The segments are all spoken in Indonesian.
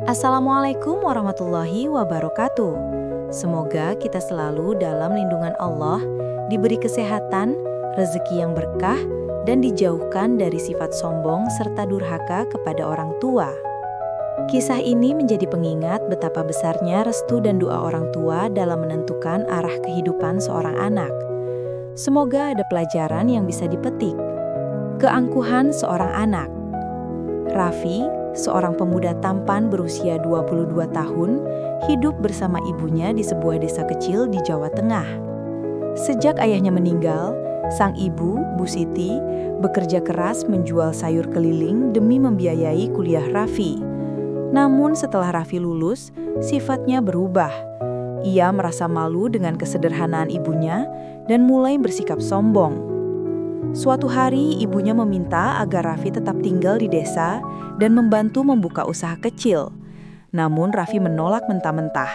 Assalamualaikum warahmatullahi wabarakatuh. Semoga kita selalu dalam lindungan Allah, diberi kesehatan, rezeki yang berkah, dan dijauhkan dari sifat sombong serta durhaka kepada orang tua. Kisah ini menjadi pengingat betapa besarnya restu dan doa orang tua dalam menentukan arah kehidupan seorang anak. Semoga ada pelajaran yang bisa dipetik. Keangkuhan seorang anak. Raffi, seorang pemuda tampan berusia 22 tahun, hidup bersama ibunya di sebuah desa kecil di Jawa Tengah. Sejak ayahnya meninggal, sang ibu, Bu Siti, bekerja keras menjual sayur keliling demi membiayai kuliah Raffi. Namun setelah Raffi lulus, sifatnya berubah. Ia merasa malu dengan kesederhanaan ibunya dan mulai bersikap sombong. Suatu hari, ibunya meminta agar Raffi tetap tinggal di desa dan membantu membuka usaha kecil. Namun Raffi menolak mentah-mentah.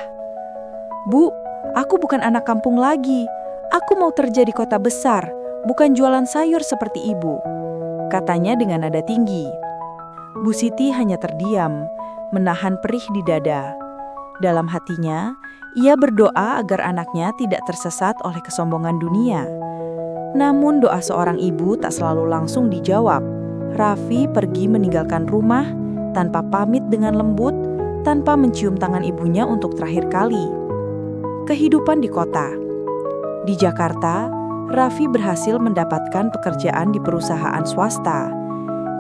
"Bu, aku bukan anak kampung lagi. Aku mau kerja di kota besar, bukan jualan sayur seperti ibu," katanya dengan nada tinggi. Bu Siti hanya terdiam, menahan perih di dada. Dalam hatinya, ia berdoa agar anaknya tidak tersesat oleh kesombongan dunia. Namun doa seorang ibu tak selalu langsung dijawab. Raffi pergi meninggalkan rumah tanpa pamit dengan lembut, tanpa mencium tangan ibunya untuk terakhir kali. Kehidupan di kota. Di Jakarta, Raffi berhasil mendapatkan pekerjaan di perusahaan swasta.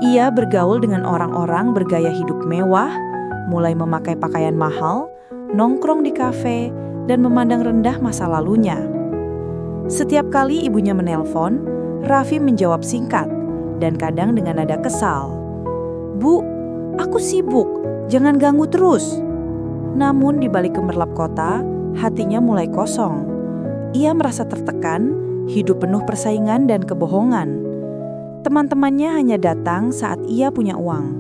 Ia bergaul dengan orang-orang bergaya hidup mewah, mulai memakai pakaian mahal, nongkrong di kafe, dan memandang rendah masa lalunya. Setiap kali ibunya menelpon, Raffi menjawab singkat dan kadang dengan nada kesal. "Bu, aku sibuk, jangan ganggu terus." Namun di balik gemerlap kota, hatinya mulai kosong. Ia merasa tertekan, hidup penuh persaingan dan kebohongan. Teman-temannya hanya datang saat ia punya uang.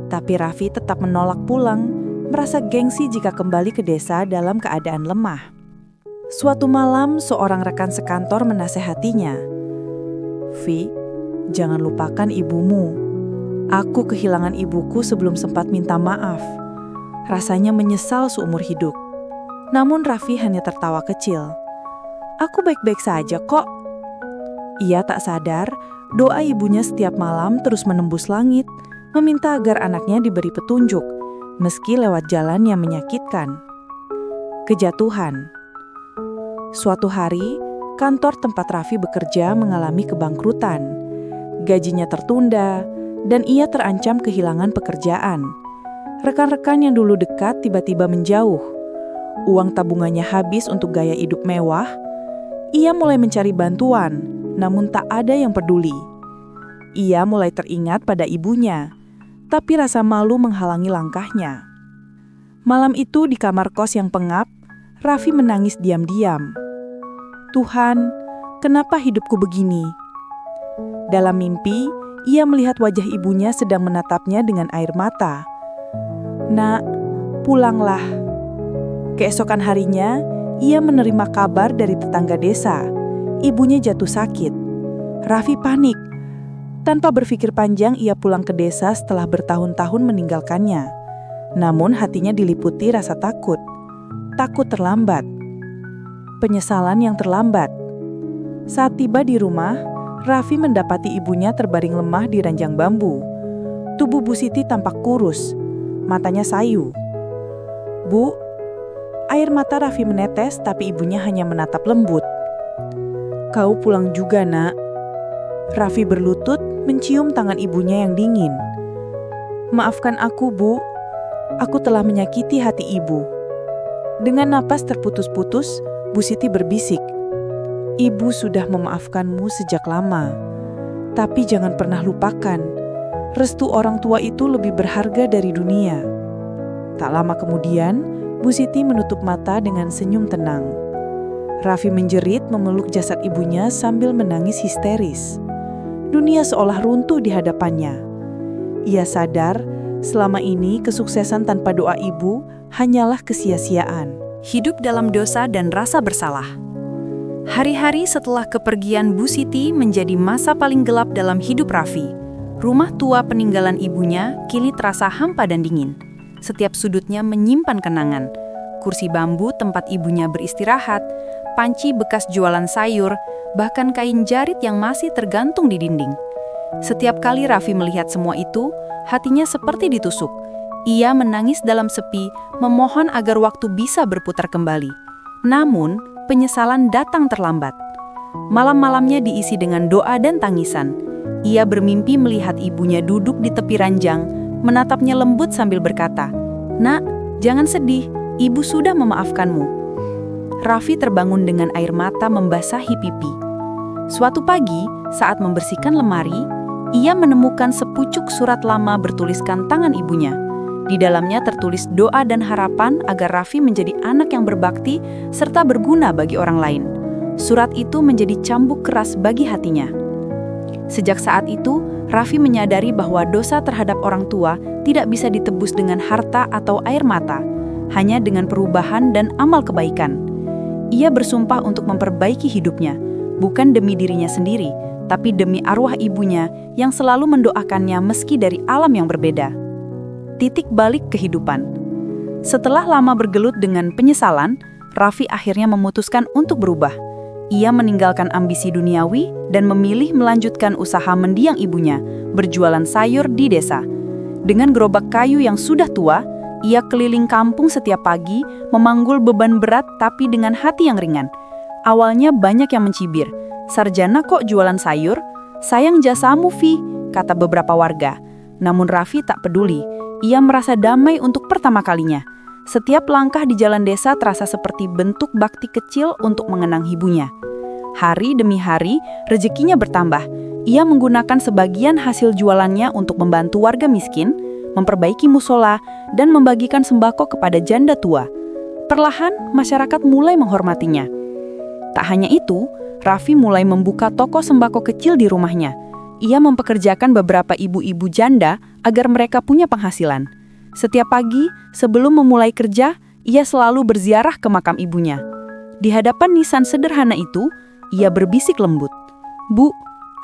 Tapi Raffi tetap menolak pulang, merasa gengsi jika kembali ke desa dalam keadaan lemah. Suatu malam, seorang rekan sekantor menasehatinya. "Vi, jangan lupakan ibumu. Aku kehilangan ibuku sebelum sempat minta maaf. Rasanya menyesal seumur hidup." Namun Raffi hanya tertawa kecil. "Aku baik-baik saja kok." Ia tak sadar, doa ibunya setiap malam terus menembus langit, meminta agar anaknya diberi petunjuk, meski lewat jalan yang menyakitkan. Kejatuhan. Suatu hari, kantor tempat Raffi bekerja mengalami kebangkrutan. Gajinya tertunda, dan ia terancam kehilangan pekerjaan. Rekan-rekan yang dulu dekat tiba-tiba menjauh. Uang tabungannya habis untuk gaya hidup mewah. Ia mulai mencari bantuan, namun tak ada yang peduli. Ia mulai teringat pada ibunya, tapi rasa malu menghalangi langkahnya. Malam itu di kamar kos yang pengap, Raffi menangis diam-diam. "Tuhan, kenapa hidupku begini?" Dalam mimpi, ia melihat wajah ibunya sedang menatapnya dengan air mata. "Nak, pulanglah." Keesokan harinya, ia menerima kabar dari tetangga desa. Ibunya jatuh sakit. Raffi panik. Tanpa berpikir panjang, ia pulang ke desa setelah bertahun-tahun meninggalkannya. Namun hatinya diliputi rasa takut. Takut terlambat. Penyesalan yang terlambat. Saat tiba di rumah, Raffi mendapati ibunya terbaring lemah di ranjang bambu. Tubuh Bu Siti tampak kurus, matanya sayu. "Bu," air mata Raffi menetes, tapi ibunya hanya menatap lembut. "Kau pulang juga, Nak." Raffi berlutut, mencium tangan ibunya yang dingin. "Maafkan aku, Bu. Aku telah menyakiti hati ibu." Dengan napas terputus-putus, Bu Siti berbisik, "Ibu sudah memaafkanmu sejak lama. Tapi jangan pernah lupakan, restu orang tua itu lebih berharga dari dunia." Tak lama kemudian, Bu Siti menutup mata dengan senyum tenang. Raffi menjerit memeluk jasad ibunya sambil menangis histeris. Dunia seolah runtuh di hadapannya. Ia sadar, selama ini kesuksesan tanpa doa ibu hanyalah kesia-siaan. Hidup dalam dosa dan rasa bersalah. Hari-hari setelah kepergian Bu Siti menjadi masa paling gelap dalam hidup Raffi. Rumah tua peninggalan ibunya kini terasa hampa dan dingin. Setiap sudutnya menyimpan kenangan. Kursi bambu tempat ibunya beristirahat, panci bekas jualan sayur, bahkan kain jarit yang masih tergantung di dinding. Setiap kali Raffi melihat semua itu, hatinya seperti ditusuk. Ia menangis dalam sepi, memohon agar waktu bisa berputar kembali. Namun, penyesalan datang terlambat. Malam-malamnya diisi dengan doa dan tangisan. Ia bermimpi melihat ibunya duduk di tepi ranjang, menatapnya lembut sambil berkata, "Nak, jangan sedih. Ibu sudah memaafkanmu." Raffi terbangun dengan air mata membasahi pipi. Suatu pagi, saat membersihkan lemari, ia menemukan sepucuk surat lama bertuliskan tangan ibunya. Di dalamnya tertulis doa dan harapan agar Raffi menjadi anak yang berbakti serta berguna bagi orang lain. Surat itu menjadi cambuk keras bagi hatinya. Sejak saat itu, Raffi menyadari bahwa dosa terhadap orang tua tidak bisa ditebus dengan harta atau air mata, hanya dengan perubahan dan amal kebaikan. Ia bersumpah untuk memperbaiki hidupnya, bukan demi dirinya sendiri, tapi demi arwah ibunya yang selalu mendoakannya meski dari alam yang berbeda. Titik balik kehidupan. Setelah lama bergelut dengan penyesalan, Raffi akhirnya memutuskan untuk berubah. Ia meninggalkan ambisi duniawi dan memilih melanjutkan usaha mendiang ibunya, berjualan sayur di desa. Dengan gerobak kayu yang sudah tua, ia keliling kampung setiap pagi, memanggul beban berat tapi dengan hati yang ringan. Awalnya banyak yang mencibir, "Sarjana kok jualan sayur? Sayang jasamu, Vi," kata beberapa warga. Namun Raffi tak peduli. Ia merasa damai untuk pertama kalinya. Setiap langkah di jalan desa terasa seperti bentuk bakti kecil untuk mengenang ibunya. Hari demi hari, rezekinya bertambah. Ia menggunakan sebagian hasil jualannya untuk membantu warga miskin, memperbaiki musola, dan membagikan sembako kepada janda tua. Perlahan, masyarakat mulai menghormatinya. Tak hanya itu, Raffi mulai membuka toko sembako kecil di rumahnya. Ia mempekerjakan beberapa ibu-ibu janda agar mereka punya penghasilan. Setiap pagi, sebelum memulai kerja, ia selalu berziarah ke makam ibunya. Di hadapan nisan sederhana itu, ia berbisik lembut, "Bu,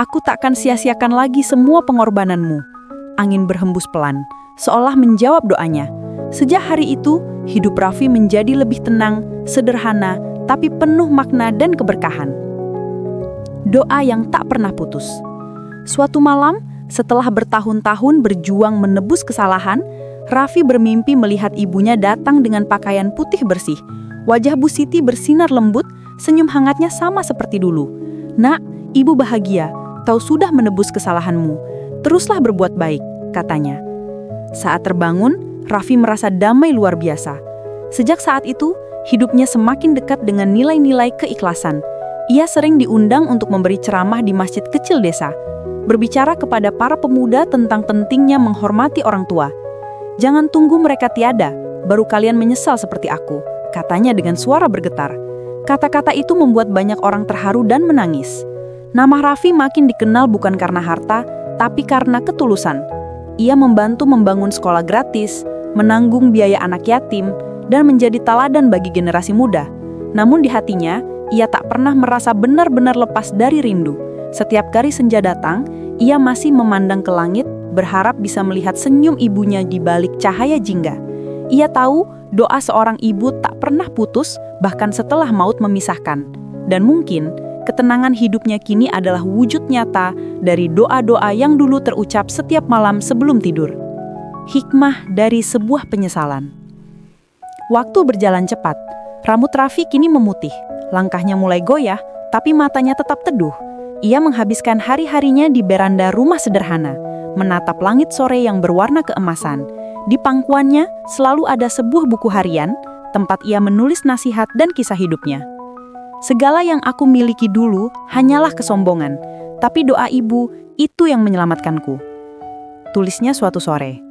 aku takkan sia-siakan lagi semua pengorbananmu." Angin berhembus pelan, seolah menjawab doanya. Sejak hari itu, hidup Raffi menjadi lebih tenang, sederhana, tapi penuh makna dan keberkahan. Doa yang tak pernah putus. Suatu malam, setelah bertahun-tahun berjuang menebus kesalahan, Raffi bermimpi melihat ibunya datang dengan pakaian putih bersih. Wajah Bu Siti bersinar lembut, senyum hangatnya sama seperti dulu. "Nak, ibu bahagia, kau sudah menebus kesalahanmu. Teruslah berbuat baik," katanya. Saat terbangun, Raffi merasa damai luar biasa. Sejak saat itu, hidupnya semakin dekat dengan nilai-nilai keikhlasan. Ia sering diundang untuk memberi ceramah di masjid kecil desa, berbicara kepada para pemuda tentang pentingnya menghormati orang tua. "Jangan tunggu mereka tiada, baru kalian menyesal seperti aku," katanya dengan suara bergetar. Kata-kata itu membuat banyak orang terharu dan menangis. Nama Raffi makin dikenal bukan karena harta, tapi karena ketulusan. Ia membantu membangun sekolah gratis, menanggung biaya anak yatim, dan menjadi teladan bagi generasi muda. Namun di hatinya, ia tak pernah merasa benar-benar lepas dari rindu. Setiap kali senja datang, ia masih memandang ke langit, berharap bisa melihat senyum ibunya di balik cahaya jingga. Ia tahu doa seorang ibu tak pernah putus, bahkan setelah maut memisahkan. Dan mungkin ketenangan hidupnya kini adalah wujud nyata dari doa-doa yang dulu terucap setiap malam sebelum tidur. Hikmah dari sebuah penyesalan. Waktu berjalan cepat. Rambut Raffi kini memutih. Langkahnya mulai goyah, tapi matanya tetap teduh. Ia menghabiskan hari-harinya di beranda rumah sederhana, menatap langit sore yang berwarna keemasan. Di pangkuannya selalu ada sebuah buku harian, tempat ia menulis nasihat dan kisah hidupnya. "Segala yang aku miliki dulu hanyalah kesombongan, tapi doa ibu itu yang menyelamatkanku," tulisnya suatu sore.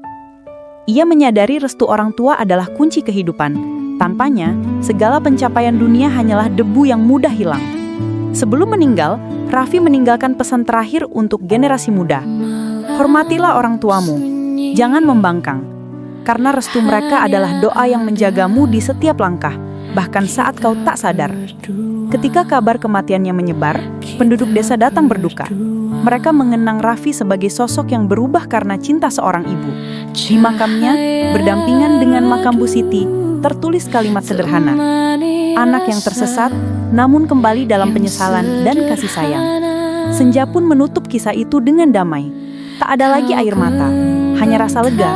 Ia menyadari restu orang tua adalah kunci kehidupan. Tanpanya, segala pencapaian dunia hanyalah debu yang mudah hilang. Sebelum meninggal, Raffi meninggalkan pesan terakhir untuk generasi muda. "Hormatilah orang tuamu, jangan membangkang. Karena restu mereka adalah doa yang menjagamu di setiap langkah, bahkan saat kau tak sadar." Ketika kabar kematiannya menyebar, penduduk desa datang berduka. Mereka mengenang Raffi sebagai sosok yang berubah karena cinta seorang ibu. Di makamnya, berdampingan dengan makam Bu Siti, tertulis kalimat sederhana. Anak yang tersesat, namun kembali dalam penyesalan dan kasih sayang. Senja pun menutup kisah itu dengan damai. Tak ada lagi air mata, hanya rasa lega,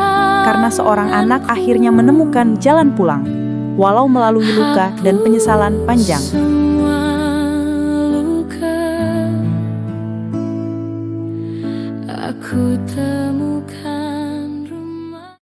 karena seorang anak akhirnya menemukan jalan pulang, walau melalui luka dan penyesalan panjang.